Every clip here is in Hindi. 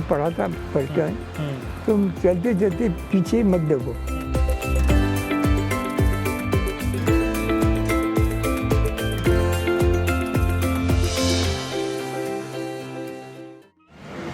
पढ़ा था फर्स्ट टाइम, तुम चलते चलते पीछे मत देखो।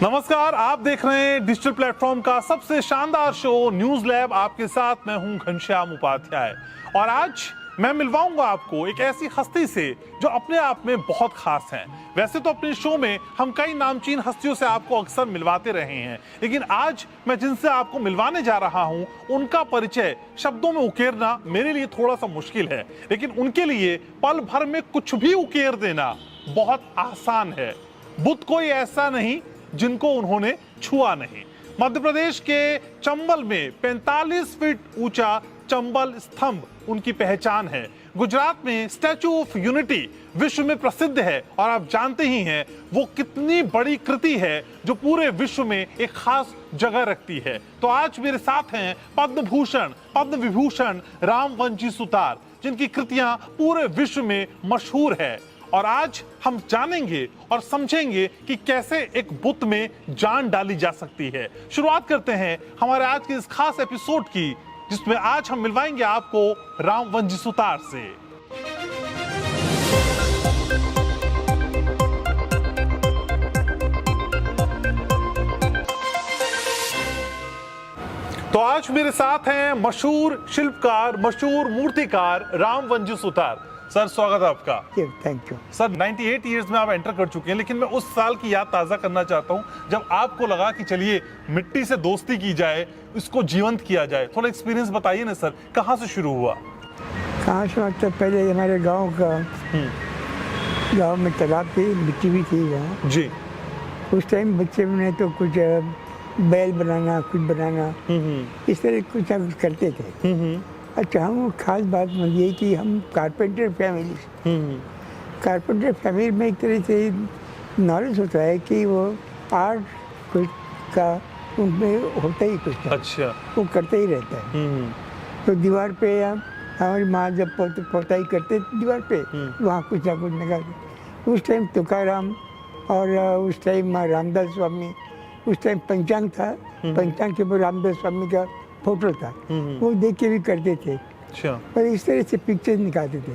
नमस्कार, आप देख रहे हैं डिजिटल प्लेटफॉर्म का सबसे शानदार शो न्यूज लैब। आपके साथ मैं हूं घनश्याम उपाध्याय और आज मैं मिलवाऊंगा आपको एक ऐसी हस्ती से जो अपने आप में बहुत खास है। वैसे तो अपने शो में हम कई नामचीन हस्तियों से आपको अक्सर मिलवाते रहे हैं, लेकिन आज मैं जिनसे आपको मिलवाने जा रहा हूं उनका परिचय शब्दों में उकेरना मेरे लिए थोड़ा सा मुश्किल है, लेकिन उनके लिए पल भर में कुछ भी उकेर देना बहुत आसान है। बुद्ध कोई ऐसा नहीं जिनको उन्होंने छुआ नहीं। मध्य प्रदेश के चंबल में 45 फीट ऊंचा चंबल स्तंभ उनकी पहचान है। गुजरात में स्टैचू ऑफ यूनिटी विश्व में प्रसिद्ध है और आप जानते ही हैं वो कितनी बड़ी कृति है जो पूरे विश्व में एक खास जगह रखती है। तो आज मेरे साथ हैं पद्म भूषण पद्म विभूषण रामवंशी सुतार, जिनकी कृतियां पूरे विश्व में मशहूर है। और आज हम जानेंगे और समझेंगे कि कैसे एक बुत में जान डाली जा सकती है। शुरुआत करते हैं हमारे आज के इस खास एपिसोड की, जिसमें आज हम मिलवाएंगे आपको रामवंशी सुतार से। तो आज मेरे साथ हैं मशहूर शिल्पकार, मशहूर मूर्तिकार रामवंशी सुतार। सर, स्वागत है आपका। Thank you sir. 98 इयर्स में आप एंटर कर चुके हैं, लेकिन मैं उस साल की याद ताज़ा करना चाहता हूं जब आपको लगा कि चलिए मिट्टी से दोस्ती की जाए, इसको जीवंत किया जाए। थोड़ा एक्सपीरियंस बताइए ना सर, कहाँ से शुरू हुआ? कहाँ से मतलब पहले हमारे गांव में तालाब थी, मिट्टी भी थी वहाँ जी। उस टाइम बच्चे ने तो कुछ बैल बनाना, कुछ बनाना, इस तरह कुछ ना कुछ करते थे। अच्छा, हम खास बात ये कि हम कारपेंटर फैमिली में एक तरह से नॉलेज होता है कि वो आर्ट कुछ का उनमें होता ही कुछ। अच्छा। वो करते ही रहता है। तो दीवार पे हमारी माँ जब पोताई करते दीवार पे, वहाँ कुछ ना कुछ लगाते। उस टाइम तुकाराम और उस टाइम रामदास स्वामी, उस टाइम पंचांग था, पंचांग के ऊपर रामदास स्वामी का फोटो था, वो देख के भी करते थे। अच्छा। पर इस तरह से पिक्चर निकालते थे।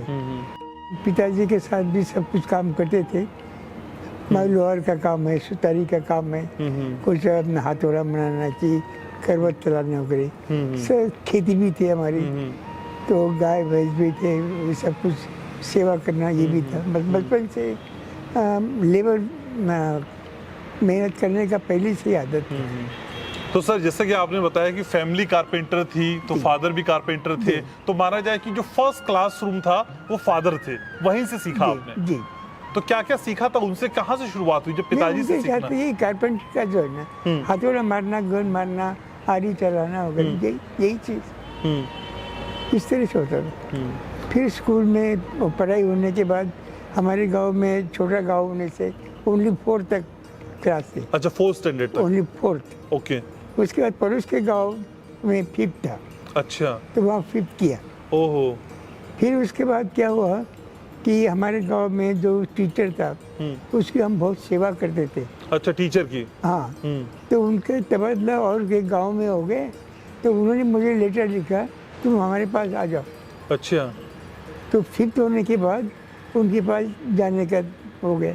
पिताजी के साथ भी सब कुछ काम करते थे। लोहार का काम है, सुतारी का काम है, कुछ हाथौड़ा बनाना चाहिए, करवट चलाना वगैरह। सब खेती भी थी हमारी, तो गाय भैंस भी थे, ये सब कुछ सेवा करना ये भी था। बचपन से लेबर मेहनत करने का पहले से आदत थी। तो सर, जैसे कि आपने बताया कि फैमिली कारपेंटर थी, तो फादर भी कारपेंटर थे, तो माना जाए कि जो फर्स्ट क्लासरूम था वो फादर थे, वहीं से सीखा आपने? जी। तो क्या क्या सीखा था उनसे? कहाँ से शुरुआत हुई जब पिताजी से सीखना? यही कारपेंटर का जो है ना, हाथौड़ा मारना, गन मारना, आरी चलाना वगैरह, यही चीज इस तरह से होता था। फिर स्कूल में पढ़ाई होने के बाद हमारे गाँव में, छोटा गाँव होने से ओनली 4th तक क्लास थी। अच्छा, 4th स्टैंडर्ड तक? Only 4th। ओके। उसके बाद पड़ोस के गांव में 5th था। अच्छा। तो वहाँ 5th किया। ओहो। फिर उसके बाद क्या हुआ कि हमारे गांव में जो टीचर था उसकी हम बहुत सेवा करते थे। अच्छा, टीचर की? हाँ। तो उनके तबादला और के गांव में हो गए, तो उन्होंने मुझे लेटर लिखा, तुम हमारे पास आ जाओ। अच्छा। तो 5th होने के बाद उनके पास जाने का हो गया।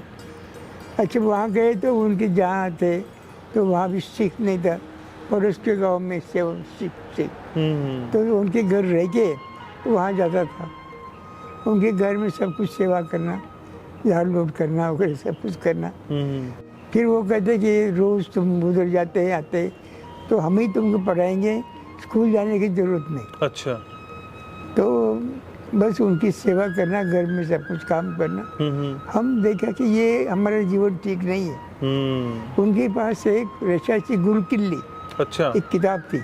अच्छा, वहाँ गए तो उनके जहाँ थे तो वहाँ भी सीख नहीं था, और उसके गांव में सीख तो उनके घर रह के वहाँ जाता था। उनके घर में सब कुछ सेवा करना, झाड़ लोट करना वगैरह सब कुछ करना। फिर वो कहते कि रोज़ तुम उधर जाते आते, तो हम ही तुमको पढ़ाएंगे, स्कूल जाने की ज़रूरत नहीं। अच्छा। तो बस उनकी सेवा करना, घर में सब कुछ काम करना। हम देखा कि ये हमारा जीवन ठीक नहीं है। उनके पास एक रशाची गुरु किल्ली, अच्छा, एक किताब थी,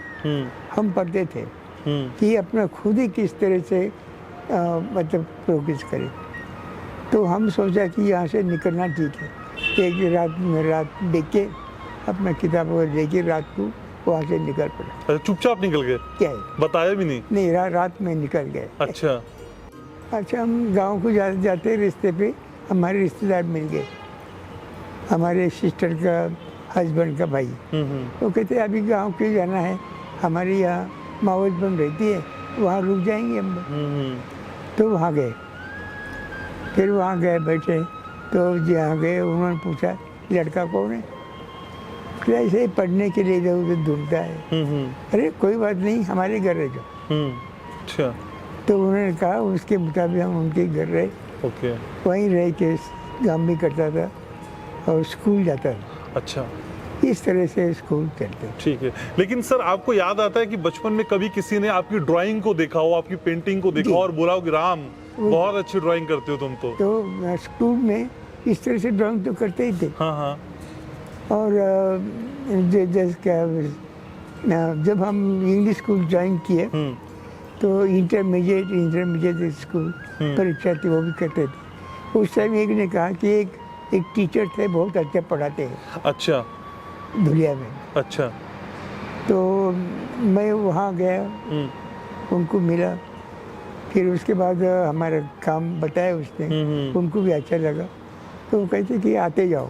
हम पढ़ते थे कि अपना खुद ही किस तरह से मतलब प्रोग्रेस करे। तो हम सोचा कि यहाँ से निकलना ठीक है। एक रात देख के अपना किताब देख के रात को वहाँ से निकल पड़ा। चुपचाप निकल गए? क्या है, बताया भी नहीं? नहीं, रात में निकल गए। अच्छा। अच्छा, हम गांव को जाते जाते रास्ते पे हमारे रिश्तेदार मिल गए। हमारे सिस्टर का हस्बैंड का भाई। वो कहते अभी गांव क्यों जाना है, हमारे यहाँ मावस बन रहती है, वहाँ रुक जाएंगे हम लोग। तो वहाँ गए, फिर वहाँ गए बैठे, तो जहाँ गए उन्होंने पूछा लड़का कौन है, फिर ऐसे ही पढ़ने के लिए इधर उधर ढूंढता है। अरे कोई बात नहीं, हमारे घर रह जाओ। अच्छा। तो उन्होंने कहा, उसके मुताबिक हम उनके घर रहे। ओके। वहीं रह के काम भी करता था और स्कूल जाता था। अच्छा, इस तरह से स्कूल चलते। ठीक है। लेकिन सर आपको याद आता है कि बचपन में कभी किसी ने आपकी ड्राइंग को देखा हो, आपकी पेंटिंग को देखा हो और बोला हो कि राम बहुत अच्छी ड्राइंग करते हो तुम तो स्कूल में इस तरह से ड्राइंग तो करते ही थे। हाँ हाँ। और जब हम इंग्लिश स्कूल ज्वाइन किए तो इंटरमीडिएट स्कूल परीक्षा थी, वो भी करते थे। उस टाइम एक ने कहा कि एक टीचर थे, बहुत अच्छा पढ़ाते हैं। अच्छा। धुलिया में। अच्छा। तो मैं वहाँ गया, उनको मिला, फिर उसके बाद हमारा काम बताया उसने, उनको भी अच्छा लगा। तो वो कहते कि आते जाओ।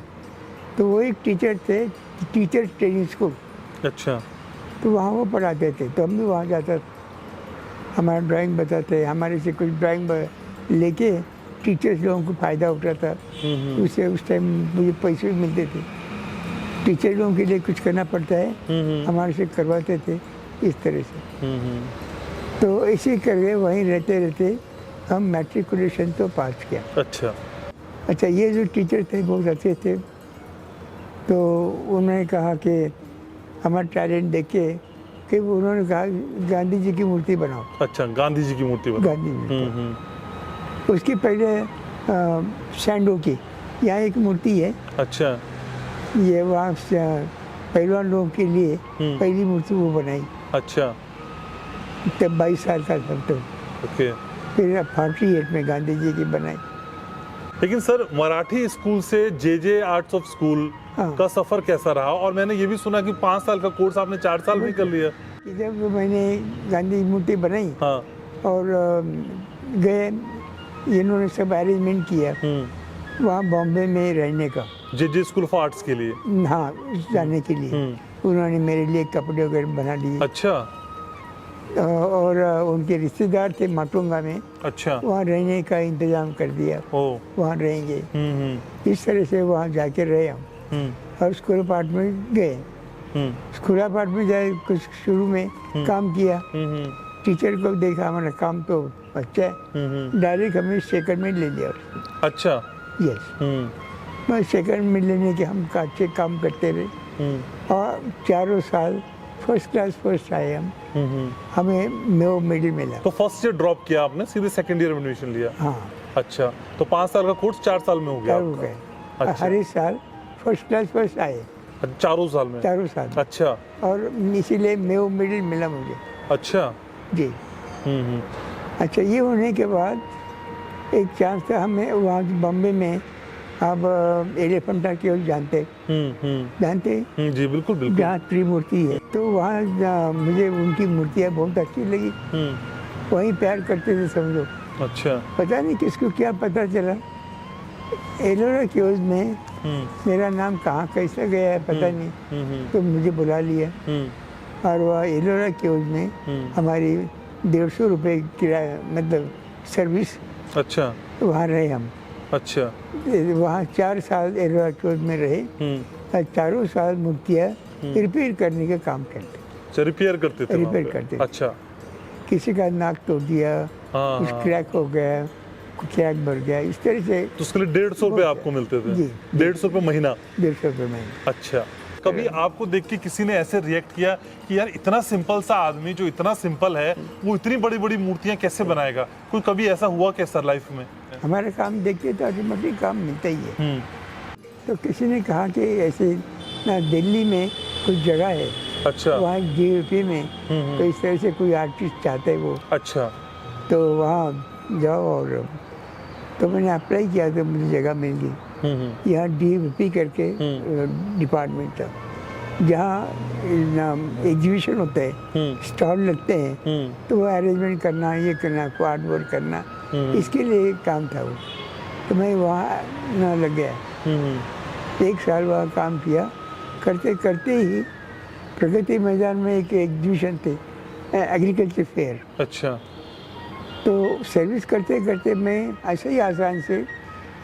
तो वो एक टीचर थे, टीचर ट्रेनिंग स्कूल। अच्छा। तो वहाँ वो पढ़ाते थे, तो हम भी वहाँ जाता था, हमारा ड्राइंग बताते, हमारे से कुछ ड्राइंग लेके टीचर्स लोगों को फ़ायदा उठाता। उससे उस टाइम मुझे पैसे भी मिलते थे, टीचर लोगों के लिए कुछ करना पड़ता है, हमारे से करवाते थे इस तरह से। तो ऐसे करके वहीं रहते रहते हम मैट्रिकुलेशन तो पास किया। अच्छा, ये जो टीचर थे बहुत अच्छे थे, तो उन्होंने कहा कि हमारा टैलेंट देख के कि उन्होंने कहा गांधी जी की मूर्ति बनाओ। अच्छा, गांधी जी की मूर्ति बनाओ। गांधी जी उसकी पहले सैंडो की यहाँ एक मूर्ति है। अच्छा। ये वहाँ पहलवान लोगों के लिए पहली मूर्ति वो बनाई। अच्छा। तब 22 साल का था तो। ओके। फिर 48 में गांधी जी की बनाई। लेकिन सर मराठी स्कूल से जे आर्ट्स ऑफ स्कूल का सफर कैसा रहा? और मैंने ये भी सुना कि 5 साल का कोर्स आपने 4 साल में कर लिया। जब मैंने गांधी जी मूर्ति बनाई और गए, इन्होंने सब अरेंजमेंट किया वहाँ बॉम्बे में रहने का, जे स्कूल ऑफ आर्ट्स के लिए। हाँ, जाने के लिए उन्होंने मेरे लिए कपड़े वगैरह बना दिए। अच्छा। और उनके रिश्तेदार थे माटुंगा में। अच्छा। वहाँ रहने का इंतजाम कर दिया, वहाँ रहेंगे। इस तरह से वहाँ जाके रहे हम। और स्कूल अपार्टमेंट गए, स्कूल अपार्टमेंट जाए, कुछ शुरू में काम किया, टीचर को देखा हमारा काम तो अच्छा है, डायरेक्ट हमें सेकंड में ले लिया। अच्छा। यस। मैं सेकंड में लेने के हम अच्छे काम करते रहे और 4 साल फर्स्ट क्लास फर्स्ट आए हम। हमें मेडल मिला। तो फर्स्ट ईयर ड्रॉप किया आपने, सीधे सेकंड ईयर में एडमिशन लिया? हाँ। अच्छा, तो 5 साल का कोर्स 4 साल में हो गया आपका? अच्छा। हर एक साल फर्स्ट क्लास फर्स्ट आए। चारों साल में? चारों साल। अच्छा। और इसीलिए मेडल मिला मुझे। अच्छा जी। अच्छा, ये होने के बाद एक चांस था, हमें वहाँ बॉम्बे में, आप एलिफेंटा केव्स जानते? जानते? जी बिल्कुल बिल्कुल। जहाँ त्रिमूर्ति है, तो वहाँ मुझे उनकी मूर्तियाँ बहुत अच्छी लगी, वहीं प्यार करते थे समझो। अच्छा। पता नहीं किसको क्या पता चला, एलोरा केव्स में मेरा नाम कहाँ कैसे गया है पता नहीं, तो मुझे बुला लिया और वह एलोरा केव्स में हमारी 150 रुपये किराया, मतलब सर्विस। अच्छा। वहाँ रहे हम। अच्छा। वहाँ 4 साल एलोरा केव्स में रहे और चारों साल मूर्तियाँ रिपेयर करने का काम करते। रिपेयर करते थे? रिपेयर करते। अच्छा। किसी का नाक तोड़ दिया, कुछ क्रैक हो गया, कुछ क्रैक बढ़ गया, इस तरह से। तो उसके लिए 150 रुपये आपको मिलते थे? जी। 150 रुपये महीना? 150 रुपये महीना। अच्छा। कभी आपको देख के किसी ने ऐसे रिएक्ट किया कि यार इतना सिंपल सा आदमी जो इतना सिंपल है वो इतनी बड़ी बड़ी मूर्तियाँ कैसे बनाएगा? कोई कभी ऐसा हुआ क्या सर लाइफ में? हमारा काम देखते तो ऑटोमेटिक काम मिलता ही है। तो किसी ने कहा कि ऐसे ना दिल्ली में कुछ जगह है। अच्छा। वहाँ DAP में तो इस तरह से कोई आर्टिस्ट चाहते हैं वो। अच्छा। तो वहाँ जाओ, और तो मैंने अप्लाई किया तो मुझे जगह मिल गई। यहाँ DAP करके डिपार्टमेंट था, जहाँ एग्जीबिशन होता है, स्टॉल लगते हैं, तो वो अरेंजमेंट करना, ये करना, आर्ट वर्क करना, इसके लिए काम था वो। तो मैं वहाँ ना लग गया, 1 साल वहाँ काम किया, करते करते ही प्रगति मैदान में एक एग्जीबिशन थे, एग्रीकल्चर फेयर। अच्छा। तो सर्विस करते करते मैं ऐसे ही आसान से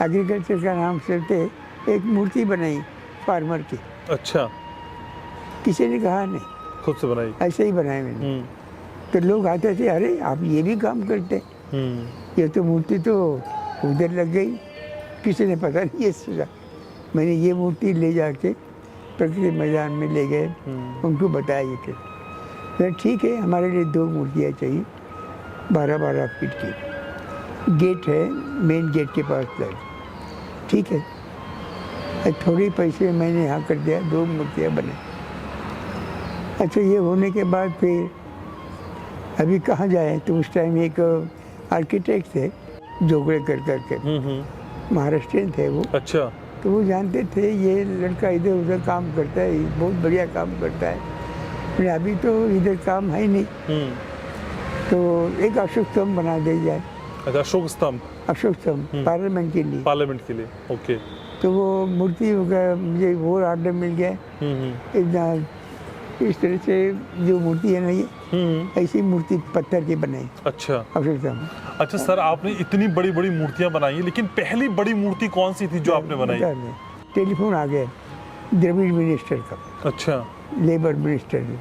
एग्रीकल्चर का नाम से एक मूर्ति बनाई फार्मर की। अच्छा। किसी ने कहा नहीं, खुद से बनाई? ऐसे ही बनाए मैंने। तो लोग आते थे, अरे आप ये भी काम करते, ये तो मूर्ति तो उधर लग गई, किसी ने पता नहीं ये सोचा। मैंने ये मूर्ति ले जाके प्रकृति मैदान में ले गए, उनको बताया ये कि ठीक है, हमारे लिए 2 मूर्तियाँ चाहिए 12-12 फीट की, गेट है मेन गेट के पास लग, ठीक है। थोड़े पैसे मैंने यहाँ कर दिया, 2 मूर्तियाँ बने। अच्छा, ये होने के बाद फिर अभी कहाँ जाए, तो उस टाइम एक आर्किटेक्ट थे जोगड़ेकर करके, महाराष्ट्रियन थे वो। अच्छा। तो वो जानते थे ये लड़का इधर उधर काम करता है, बहुत बढ़िया काम करता है, लेकिन अभी तो इधर काम है ही नहीं, तो एक अशोक स्तंभ बना दे जाए। अच्छा, अशोक स्तंभ? अशोक स्तंभ पार्लियामेंट के लिए। पार्लियामेंट के लिए, ओके। तो वो मूर्ति वगैरह मुझे वो ऑर्डर मिल गया। इतना इस तरह से जो मूर्ति है ना, ये ऐसी मूर्ति पत्थर की बनाई। अच्छा। अशोक स्तंभ। अच्छा सर, आपने इतनी बड़ी बड़ी मूर्तियां बनाई, लेकिन पहली बड़ी मूर्ति कौन सी थी जो आपने बनाई? टेलीफोन आ गया द्रविड़ मिनिस्टर का। अच्छा। लेबर मिनिस्टर ने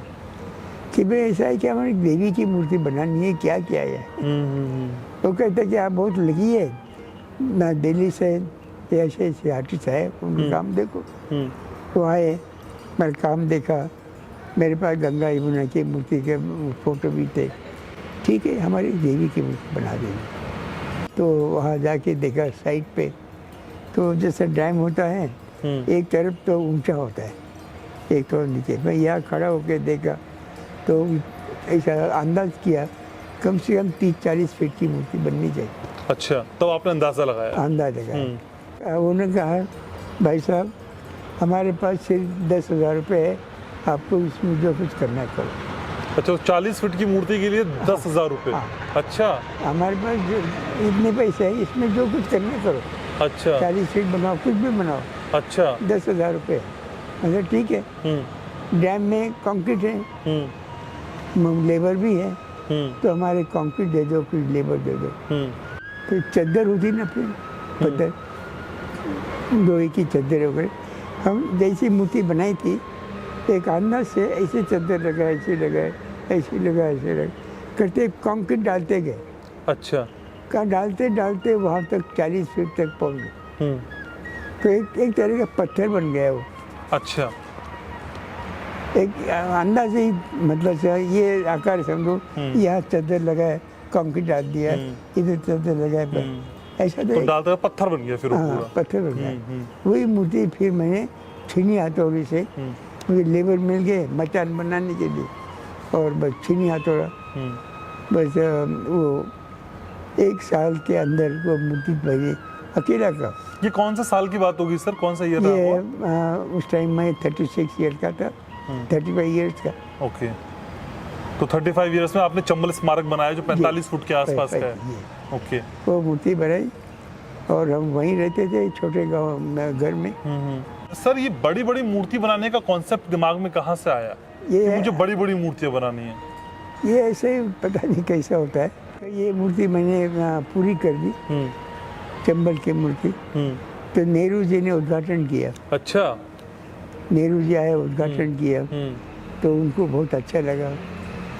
कि भाई ऐसा है कि हमारी देवी की मूर्ति बनानी है, क्या क्या है। वो कहते कि आप बहुत लगी है ना, दिल्ली से ऐसे ऐसे आर्टिस्ट है, उनका काम देखो। वो आए, मैंने काम देखा, मेरे पास गंगा यमुना की मूर्ति के फोटो भी थे। ठीक है, हमारी देवी की मूर्ति बना देंगे। तो वहाँ जाके देखा साइड पे, तो जैसे डैम होता है, एक तरफ तो ऊंचा होता है, एक तो नीचे। मैं यहाँ खड़ा होकर देखा तो ऐसा अंदाज किया कम से कम 30-40 फीट की मूर्ति बननी चाहिए। अच्छा, तो आपने अंदाज़ा लगाया? अंदाज़ा लगाया। उन्होंने कहा, भाई साहब हमारे पास सिर्फ 10,000 रुपये है, आपको इसमें जो कुछ करना है करो। अच्छा, 40 फीट की मूर्ति के लिए 10,000 रुपये? अच्छा। हमारे पास जो इतने पैसे हैं, इसमें जो कुछ करना है करो। अच्छा। 40 फीट बनाओ, कुछ भी बनाओ। अच्छा। 10,000 रुपये। अच्छा ठीक है। डैम में कंक्रीट है, लेबर भी है, तो हमारे कंक्रीट दे दो, कुछ लेबर दे दो। तो चद्दर होती ना, फिर पत्थर लोहे की चद्दर वगैरह, हम जैसी मूर्ति बनाई थी एक अंदाज से ऐसे चद्दर लगा, ऐसे लगा, ऐसे लगा, ऐसे लगा करते कंक्रीट डालते गए। अच्छा। कहाँ डालते डालते वहाँ तक 40 फीट तक पहुँच गए। तो एक तरह का पत्थर बन गया वो। अच्छा। एक अंदाज ही, मतलब से ये आकार समझो, यहाँ चद्दर लगा है, कंक्रीट डाल दिया, इधर चद्दर लगा है, ऐसा तो डालते पत्थर बन गया फिर वो पूरा? पत्थर बन गया। वही मूर्ति फिर मैंने छीनी हथौड़ी से, मुझे लेबर मिल गए मचान बनाने के लिए, और बस छीनी हथौड़ा, बस वो 1 साल के अंदर वो मूर्ति बनी अकेला का। ये कौन सा साल की बात होगी सर, कौन सा ईयर ये उस टाइम मैं 36 ईयर का था, 35 ईयर्स का। ओके। तो 35 ईयर्स में आपने चंबल स्मारक बनाया जो 45 फुट के आसपास का है। ओके। वो मूर्ति बनाई और हम वहीं रहते थे, छोटे गांव घर में। सर, ये बड़ी बड़ी मूर्ति बनाने का कॉन्सेप्ट दिमाग में कहाँ से आया, ये मुझे बड़ी बड़ी मूर्तियाँ बनानी है? ये ऐसे ही पता नहीं कैसा होता है। ये मूर्ति मैंने पूरी कर दी, चंबल की मूर्ति। तो नेहरू जी ने उद्घाटन किया। अच्छा। नेहरू जी आए, उद्घाटन किया, तो उनको बहुत अच्छा लगा।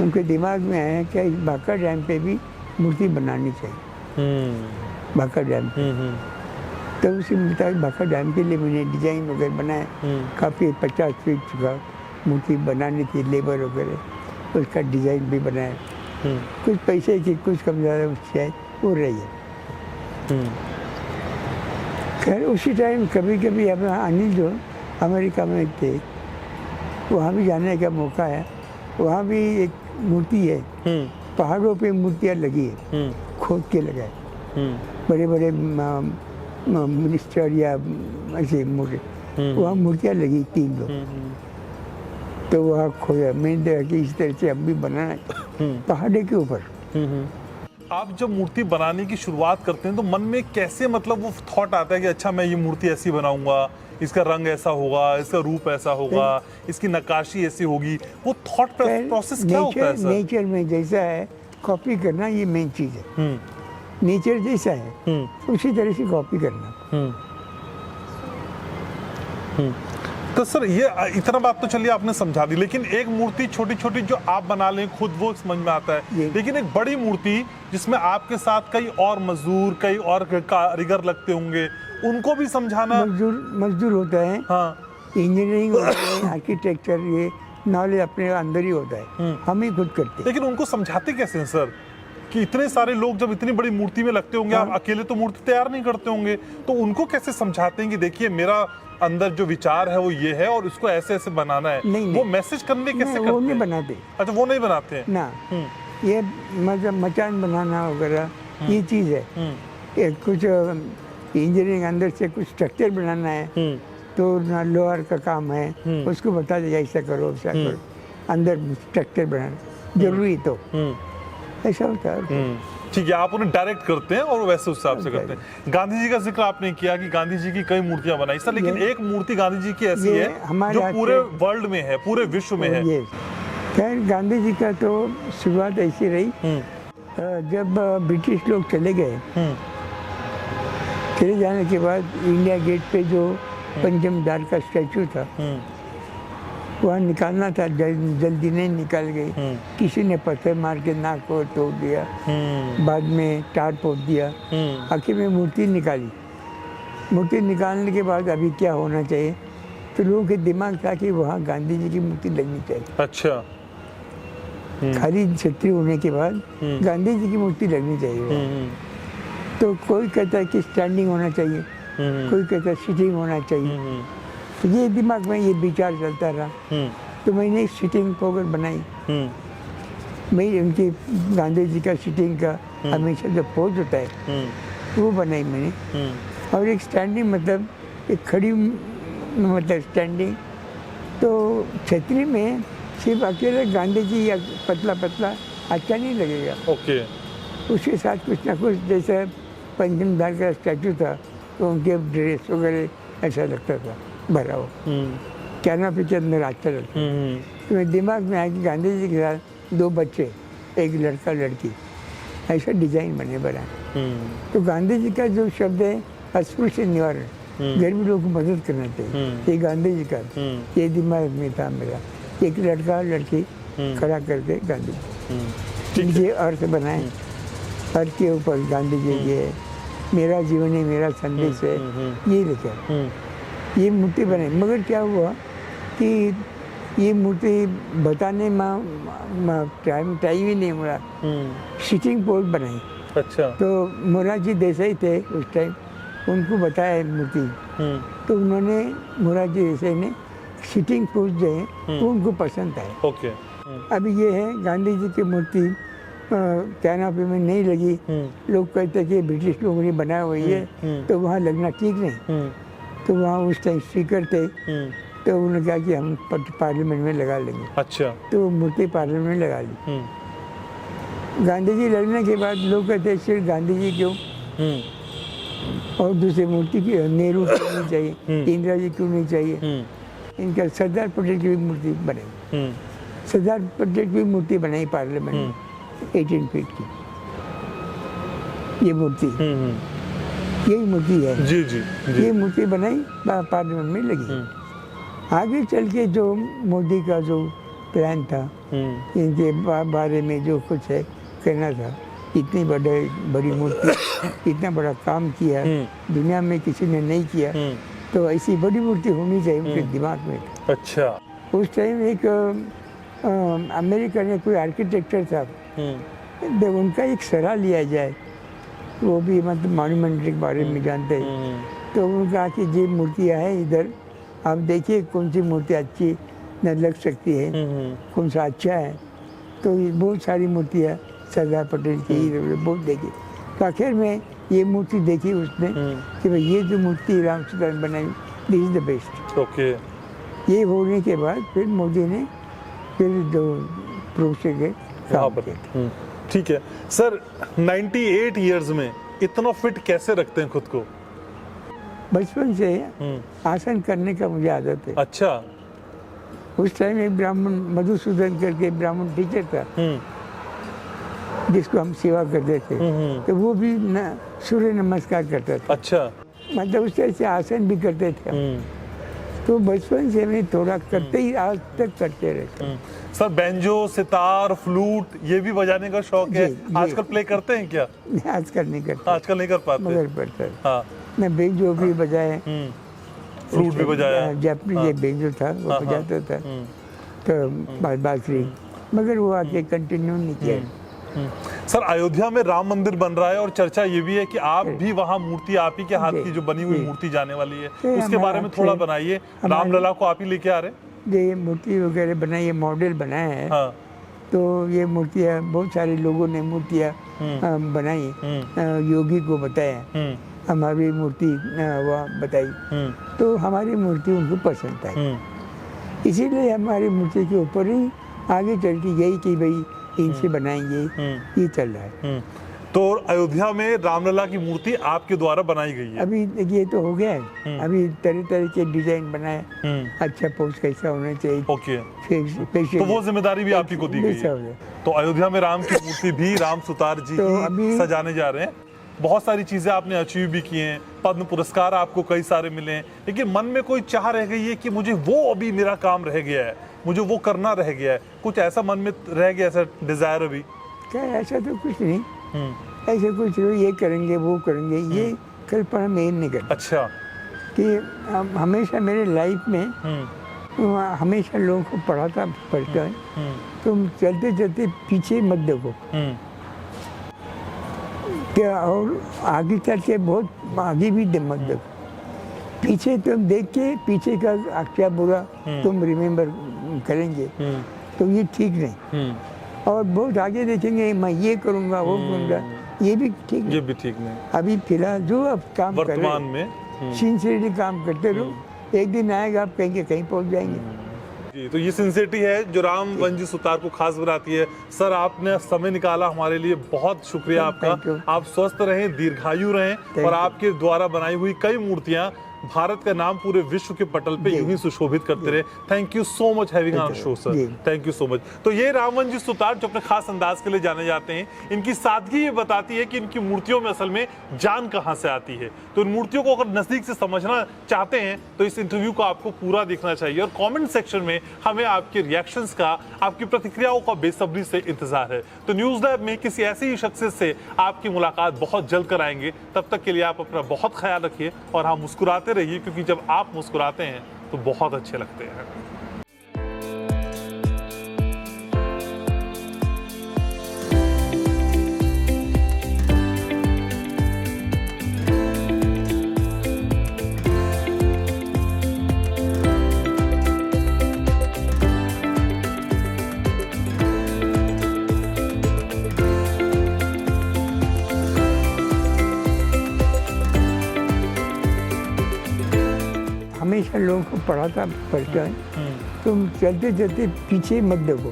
उनके दिमाग में आया कि इस भाखड़ा डैम पे भी मूर्ति बनानी चाहिए, भाखड़ा डैम पे। तो उसी मुताबिक भाखड़ा डैम के लिए मैंने डिजाइन वगैरह बनाया। काफ़ी 50 फीट का मूर्ति बनानी थी, लेबर वगैरह, उसका डिज़ाइन भी बनाया। कुछ पैसे की कुछ कम ज़्यादा शायद हो रही है। खैर उसी टाइम कभी कभी अब अनिल जो अमेरिका में थे, वहाँ भी जाने का मौका है। वहाँ भी एक मूर्ति है, पहाड़ों पे मूर्तियाँ लगी है, खोद के लगाए, बड़े बड़े मिनिस्टर या ऐसे मूर्ति, वहाँ मूर्तियाँ लगी 3 लोग। तो वहाँ खोया, मैंने देखा कि इस तरह से हम भी बनाना पहाड़े के ऊपर। आप जब मूर्ति बनाने की शुरुआत करते हैं तो मन में कैसे, मतलब वो थॉट आता है कि अच्छा मैं ये मूर्ति ऐसी बनाऊंगा इसका रंग ऐसा होगा, इसका रूप ऐसा होगा, इसकी नक्काशी ऐसी होगी, वो थॉट प्रोसेस क्या होता है सर? नेचर में जैसा है कॉपी करना ये मेन चीज़ है। नेचर जैसा है उसी तरह से कॉपी करना। तो सर ये इतना बात तो चलिए आपने समझा दी, लेकिन एक मूर्ति छोटी छोटी जो आप बना लें खुद वो समझ में आता है, लेकिन एक बड़ी मूर्ति जिसमें आपके साथ कई और मजदूर, कई और कारीगर लगते होंगे, उनको भी समझाना। मजदूर होता है, हाँ, इंजीनियरिंग होता है, आर्किटेक्चर, ये नॉलेज अपने अंदर ही होता है, हम ही खुद करते हैं। लेकिन उनको समझाते कैसे हैं सर कि इतने सारे लोग जब इतनी बड़ी मूर्ति में लगते होंगे, आप अकेले तो मूर्ति तैयार नहीं करते होंगे, तो उनको कैसे समझाते हैं कि देखिए मेरा अंदर जो विचार है वो ये है और इसको ऐसे ऐसे बनाना है? नहीं, वो मैसेज करने कैसे करते हैं? वो नहीं बनाते। अच्छा, वो नहीं बनाते हैं ना। ये मतलब मचान बनाना वगैरह ये चीज़ है। ये कुछ इंजीनियरिंग अंदर से कुछ स्ट्रक्चर बनाना है तो ना लोअर का काम है, उसको बता दिया ऐसा करो ऐसा करो, अंदर स्ट्रक्चर बनाना जरूरी तो ऐसा होता है। ठीक है, आप उन्हें डायरेक्ट करते हैं और वैसे उस हिसाब से करते हैं। गांधी जी का जिक्र आपने किया कि गांधी जी की कई मूर्तियां बनाई सर, लेकिन एक मूर्ति गांधी जी की ऐसी है जो पूरे वर्ल्ड में है, पूरे विश्व में है। खैर गांधी जी का तो शुरुआत ऐसी रही, जब ब्रिटिश लोग चले गए, चले जाने के बाद इंडिया गेट पे जो पंचमदार का स्टैचू था वहाँ निकालना था, जल्दी नहीं निकाल गई, किसी ने पत्थर मार के नाक को तोड़ दिया, बाद में टार पोत दिया, आखिर में मूर्ति निकाली। मूर्ति निकालने के बाद अभी क्या होना चाहिए, तो लोगों के दिमाग था कि वहाँ गांधी जी की मूर्ति लगनी चाहिए। अच्छा, खाली छतरी होने के बाद गांधी जी की मूर्ति लगनी चाहिए। तो कोई कहता है कि स्टैंडिंग होना चाहिए, कोई कहता है सिटिंग होना चाहिए। तो ये दिमाग में ये विचार चलता रहा, तो मैंने सिटिंग पोगर बनाई। मैं उनकी गांधी जी का सिटिंग का हमेशा जो पोज होता है वो बनाई मैंने, और एक स्टैंडिंग मतलब एक खड़ी मतलब स्टैंडिंग। तो छतरी में सिर्फ अकेले गांधी जी या पतला पतला अच्छा नहीं लगेगा, ओके, उसके साथ कुछ ना कुछ, जैसे पंचमदार का स्टैचू था तो उनके ड्रेस वगैरह ऐसा लगता था भरा हो, कैनोपी के अंदर अच्छा लगता। तो मेरे दिमाग में आया कि गांधी जी के साथ दो बच्चे, एक लड़का लड़की, ऐसा डिजाइन बने बना। तो गांधी जी का जो शब्द है अस्पृश्य निवारण, गरीब लोगों को मदद करना चाहिए, ये गांधी जी का ये दिमाग में था मेरा। एक लड़का लड़की खड़ा करके गांधी जी ये अर्थ बनाए, अर्थ के ऊपर गांधी जी ये मेरा जीवन है, मेरा संदेश है, ये लिखा, ये मूर्ति बनाई। मगर क्या हुआ कि ये मूर्ति बताने में टाइम ही नहीं मिला, सिटिंग पोज बनाई। अच्छा, तो मोरारजी देसाई थे उस टाइम, उनको बताया मूर्ति, तो उन्होंने मोरारजी देसाई ने सिटिंग पोज जो है वो उनको पसंद आया। ओके, अभी ये है गांधी जी की मूर्ति कैनोपी में नहीं लगी, लोग कहते हैं कि ब्रिटिश लोगों ने बनाया हुई है तो वहाँ लगना ठीक नहीं। तो वहाँ उस टाइम स्पीकर थे, तो उन्होंने कहा कि हम पार्लियामेंट में लगा लेंगे। अच्छा, तो मूर्ति पार्लियामेंट में लगा ली। गांधी जी लगने के बाद लोग कहते हैं सिर्फ गांधी जी क्यों, और दूसरी मूर्ति की नेहरू क्यों नहीं चाहिए, इंदिरा जी क्यों नहीं चाहिए, इनका सरदार पटेल की भी मूर्ति बनाई। सरदार पटेल की मूर्ति बनाई पार्लियामेंट में 18 फीट की, ये मूर्ति यही मूर्ति है। जी जी, जी। ये मूर्ति बनाई पार्लियामेंट में लगी। आगे चल के जो मोदी का जो प्लान था, इनके बारे में जो कुछ है करना था, इतनी बड़ी मूर्ति, इतना बड़ा काम किया, दुनिया में किसी ने नहीं किया, तो ऐसी बड़ी मूर्ति होनी चाहिए उनके दिमाग में। अच्छा, उस टाइम एक अमेरिका में कोई आर्किटेक्चर था, उनका एक सलाह लिया जाए, वो भी मतलब मॉन्यूमेंट के बारे में जानते हैं। तो उन्होंने कहा कि ये मूर्तियाँ हैं इधर, आप देखिए कौन सी मूर्ति अच्छी न लग सकती है, कौन सा अच्छा है। तो ये बहुत सारी मूर्तियाँ सरदार पटेल की बहुत देखी। तो आखिर में ये मूर्ति देखी उसने कि भाई ये जो मूर्ति रामचंद्र ने बनाई, this is the best. Okay, ये होने के बाद फिर मोदी ने फिर जो प्रोसेस के काम किया। ठीक है सर, 98 इयर्स में इतना फिट कैसे रखते हैं खुद को? बचपन से आसन करने का मुझे आदत है। अच्छा। उस टाइम एक ब्राह्मण मधुसूदन करके ब्राह्मण टीचर था जिसको हम सेवा करते थे, तो वो भी सूर्य नमस्कार करता था। अच्छा। मतलब उस तरह से आसन भी करते थे हम। तो बचपन से मैं थोड़ा करते ही आज तक करते रहते। सर बैंजो, सितार, फ्लूट ये भी बजाने का शौक है, आजकल प्ले करते हैं क्या? आजकल नहीं करता, आजकल नहीं कर पाते मगर पड़ता है। हाँ। मैं बेंजो भी बजाए, फ्लूट भी बजाया, जापानीज बेंजो था वो बजाता था, तो बांसुरी, मगर वो आगे कंटिन्यू नहीं किया। सर अयोध्या में राम मंदिर बन रहा है और चर्चा ये भी है कि आप भी वहाँ मूर्ति आप ही के हाथ की जो बनी हुई मूर्ति जाने वाली है, उसके बारे में थोड़ा बनाइए। रामलला को आप ही लेके आ रहे हैं? ये मूर्ति वगैरह बनाई है, मॉडल बनाया है। हाँ। तो ये मूर्तियाँ बहुत सारे लोगों ने मूर्तियाँ बनाई, योगी को बताया, हमारी मूर्ति वह बताई, तो हमारी मूर्ति उनको पसंद आई। इसीलिए हमारी मूर्ति के ऊपर ही आगे चल के गई कि भाई इनसे बनाएंगे, ये चल रहा है। तो अयोध्या में रामलला की मूर्ति आपके द्वारा बनाई गई है? अभी ये तो हो गया है, अभी तरह तरह के डिजाइन बनाए, अच्छा पोस्ट कैसा होना चाहिए। ओके। तो वो जिम्मेदारी भी आप ही को दी गई है। तो अयोध्या में राम की मूर्ति भी राम सुतार जी ही सजाने जा रहे हैं। बहुत सारी चीजें आपने अचीव भी की हैं, पद्म पुरस्कार आपको कई सारे मिले हैं, लेकिन मन में कोई चाह रह गई है कि मुझे वो अभी मेरा काम रह गया है, मुझे वो करना रह गया है, कुछ ऐसा मन में रह गया, ऐसा डिजायर अभी? क्या ऐसा तो कुछ नहीं, ऐसे कुछ नहीं, ये करेंगे वो करेंगे, ये कल्पना में नहीं करता। अच्छा। कि हमेशा मेरे लाइफ में हमेशा लोगों को पढ़ता है, तुम चलते चलते पीछे मत देखो क्या, और आगे चल के बहुत आगे भी मत देखो, पीछे तुम देख के पीछे का क्या बुरा तुम रिमेम्बर करेंगे, तो ये ठीक नहीं। और बहुत आगे देखेंगे मैं ये करूँगा वो करूँगा, ये भी ठीक नहीं। ये भी ठीक नहीं। अभी फिलहाल जो आप काम वर्तमान में सिंसियरली काम करते रहो, एक दिन आएगा आप कहीं कहीं पहुँच जाएंगे। तो ये सिंसियरिटी है जो राम वंजी सुतार को खास बनाती है। सर आपने समय निकाला हमारे लिए, बहुत शुक्रिया आपका। आप स्वस्थ रहें, दीर्घायु रहें, और आपके द्वारा बनाई हुई कई मूर्तियां भारत का नाम पूरे विश्व के पटल पे यूं ही सुशोभित करते रहे। Thank you so much having our show sir, thank you so much. तो ये रामवंजी सुतार जो अपने खास अंदाज के लिए जाने जाते हैं, इनकी सादगी ये बताती है कि इनकी मूर्तियों में असल में जान कहां से आती है। तो इन मूर्तियों को अगर नजदीक से समझना चाहते हैं तो इस इंटरव्यू को आपको पूरा देखना चाहिए, और कमेंट सेक्शन में हमें आपके रिएक्शंस का, आपकी प्रतिक्रियाओं का बेसब्री से इंतजार है। तो न्यूज लैब में किसी ऐसी ही शख्सियत से आपकी मुलाकात बहुत जल्द कराएंगे। तब तक के लिए आप अपना बहुत ख्याल रखिए और हाँ मुस्कुराते रहिए, क्योंकि जब आप मुस्कुराते हैं तो बहुत अच्छे लगते हैं। हमेशा लोगों को पढ़ता है, तुम चलते चलते पीछे मत देखो।